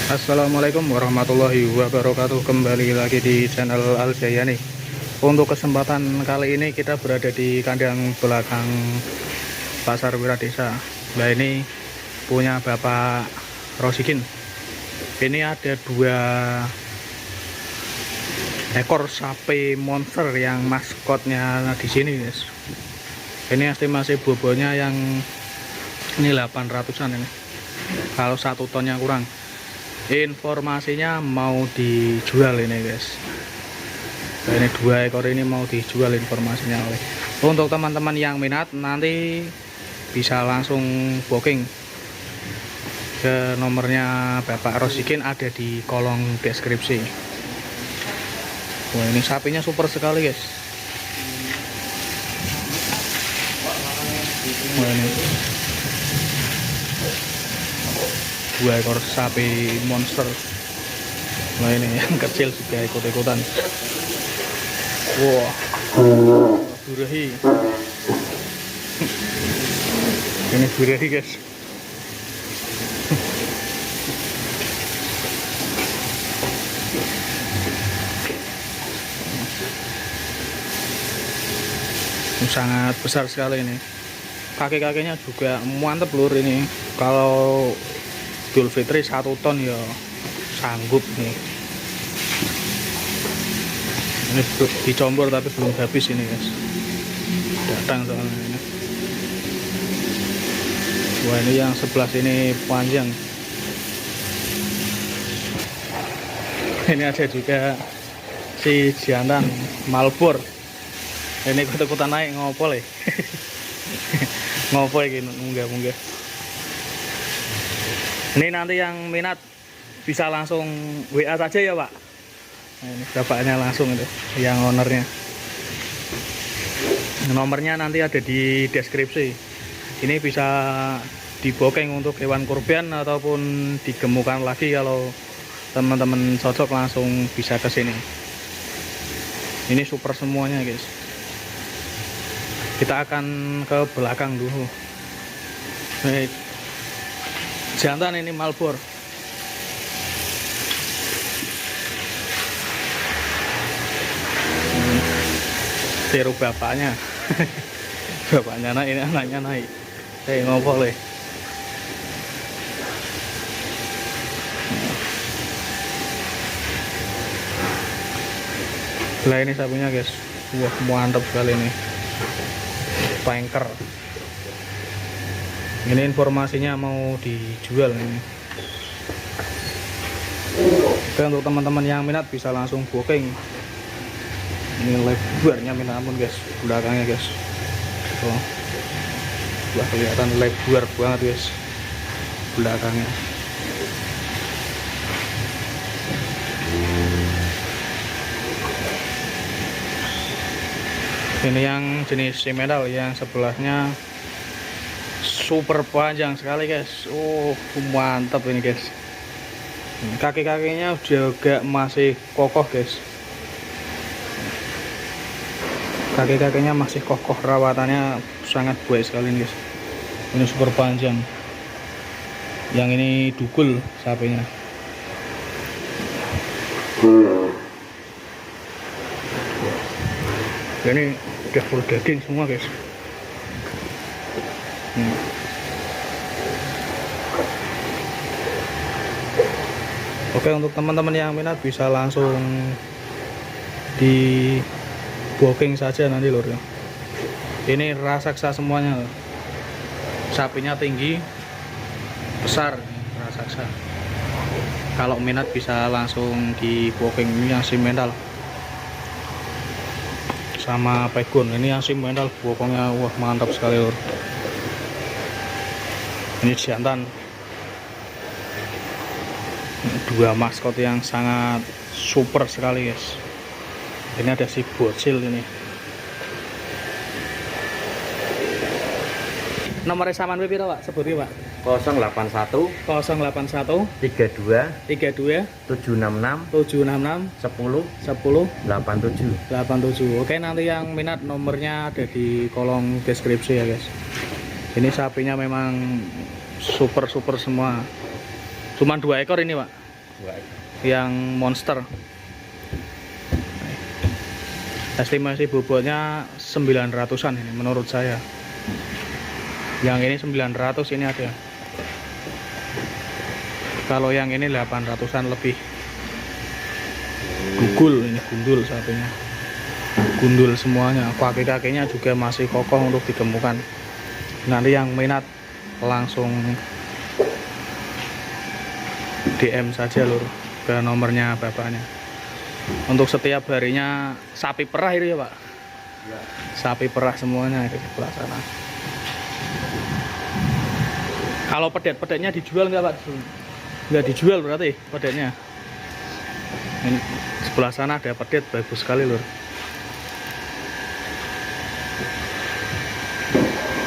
Assalamualaikum warahmatullahi wabarakatuh. Kembali lagi di channel Al Jaya nih. Untuk kesempatan kali ini kita berada di kandang belakang Pasar Wiradesa. Nah, ini punya Bapak Rosikin. Ini ada 2 ekor sapi monster yang maskotnya di sini, guys. Ini estimasi bobotnya yang ini 800-an ini. Kalau 1 tonnya kurang. Informasinya mau dijual ini, guys. Nah, ini 2 ekor ini mau dijual informasinya oleh. Untuk teman-teman yang minat nanti bisa langsung booking ke nomornya Bapak Rosikin, ada di kolom deskripsi. Wah, ini sapinya super sekali, guys. Wah, ini 2 ekor sapi monster. Nah, ini yang kecil juga ikut-ikutan. Wah, birahi. Ini birahi, guys. Sangat besar sekali ini. Kaki-kakinya juga mantep lur ini. Kalau Idul Fitri 1 ton ya sanggup nih. Ini dicombor tapi belum habis ini, guys. Datang soalnya ini. Wah, ini yang sebelah sini panjang. Ini ada juga si jantan Malbor. Ini ikut-ikutan naik ngopol ya. Ngopol gini, munggah-munggah. Ini nanti yang minat bisa langsung WA saja ya, Pak. Nah, ini bapaknya langsung itu, yang ownernya. Nomornya nanti ada di deskripsi. Ini bisa dibooking untuk hewan kurban ataupun digemukkan lagi. Kalau teman-teman cocok langsung bisa ke sini. Ini super semuanya, guys. Kita akan ke belakang dulu. Baik. Jantan ini Malbor. Tiru bapaknya. Bapaknya naik, ini anaknya naik. Ngopol ya. Lah, ini sapinya, guys. Wah, mantap sekali ini. Pangker. Ini informasinya mau dijual ini. Oke, untuk teman-teman yang minat bisa langsung booking. Ini lebarnya minta ampun, guys, belakangnya, guys. Tuh. Wah, kelihatan lebar banget, guys, belakangnya. Ini yang jenis simedal, yang sebelahnya super panjang sekali, guys. Mantap ini, guys. Kaki-kakinya juga masih kokoh, guys. Kaki-kakinya masih kokoh, rawatannya sangat baik sekali ini, guys. Ini super panjang. Yang ini dugul sapinya. Ini udah full daging semua, guys. Oke, untuk teman-teman yang minat bisa langsung di booking saja nanti, lur ya. Ini raksasa semuanya. Sapinya tinggi, besar, raksasa. Kalau minat bisa langsung di booking. Ini yang simental sama pegon. Ini yang simental, bokongnya wah mantap sekali, lur. Ini jantan. 2 maskot yang sangat super sekali, guys. Ini ada si bocil ini. Nomornya saman piro, Pak? Sebutin, Pak. 081 081 32 32 766 766 10 10 87. 87. Oke, nanti yang minat nomornya ada di kolom deskripsi ya, guys. Ini sapinya memang super semua. Cuman 2 ekor ini, Pak. yang monster. Estimasi bobotnya 900-an ini menurut saya. Yang ini 900 ini ada. Kalau yang ini 800-an lebih. Gugul ini, gundul satunya. Gundul semuanya. Kaki-kakinya juga masih kokoh untuk ditemukan. Nanti yang minat langsung DM saja lur ke nomornya bapaknya. Untuk setiap harinya sapi perah itu ya Pak? Ya. Sapi perah semuanya di sebelah sana. Kalau pedet-pedetnya dijual nggak Pak? Nggak dijual berarti pedetnya. Ini sebelah sana ada pedet bagus sekali lur.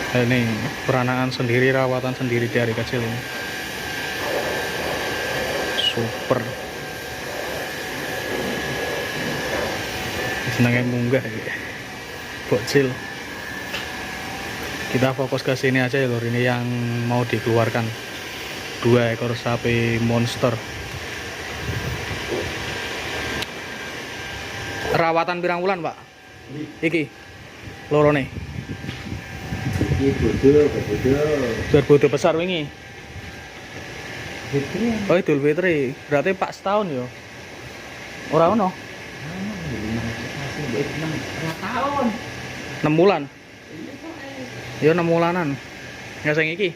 Ini peranaan sendiri, rawatan sendiri dari kecil ini. Super. Senangnya munggah ya. Bocil. Kita fokus ke sini aja ya lur. Ini yang mau dikeluarkan. 2 ekor sapi monster. Rawatan pirang wulan Pak? Iki lorone. Ini bodol. Bodo besar wingi. Oh, Idul Fitri. Berarti Pak setahun ya? Ora ono. 6 bulan. Ya 6 bulanan. Ya sing iki.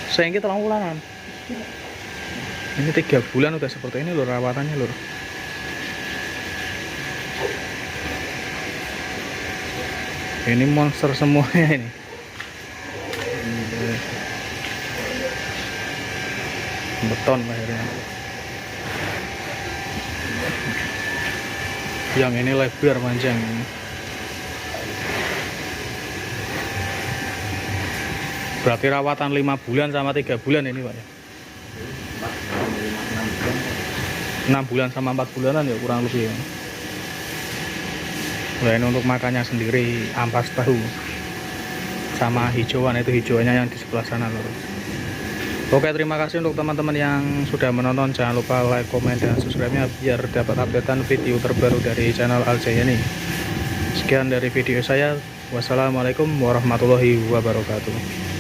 Sing iki 3 bulanan. Ini 3 bulan udah seperti ini lur rawatannya lur. Ini monster semuanya ini. Beton akhirnya. Yang ini lebar panjang. Berarti rawatan 5 bulan sama 3 bulan ini Pak ya? 6 bulan sama 4 bulanan ya kurang lebih ya. Nah, ini untuk makannya sendiri ampas tahu sama hijauan, itu hijauannya yang di sebelah sana lor. Oke, terima kasih untuk teman-teman yang sudah menonton. Jangan lupa like, komen, dan subscribe-nya biar dapat updatean video terbaru dari channel Al-Jayani. Sekian dari video saya. Wassalamualaikum warahmatullahi wabarakatuh.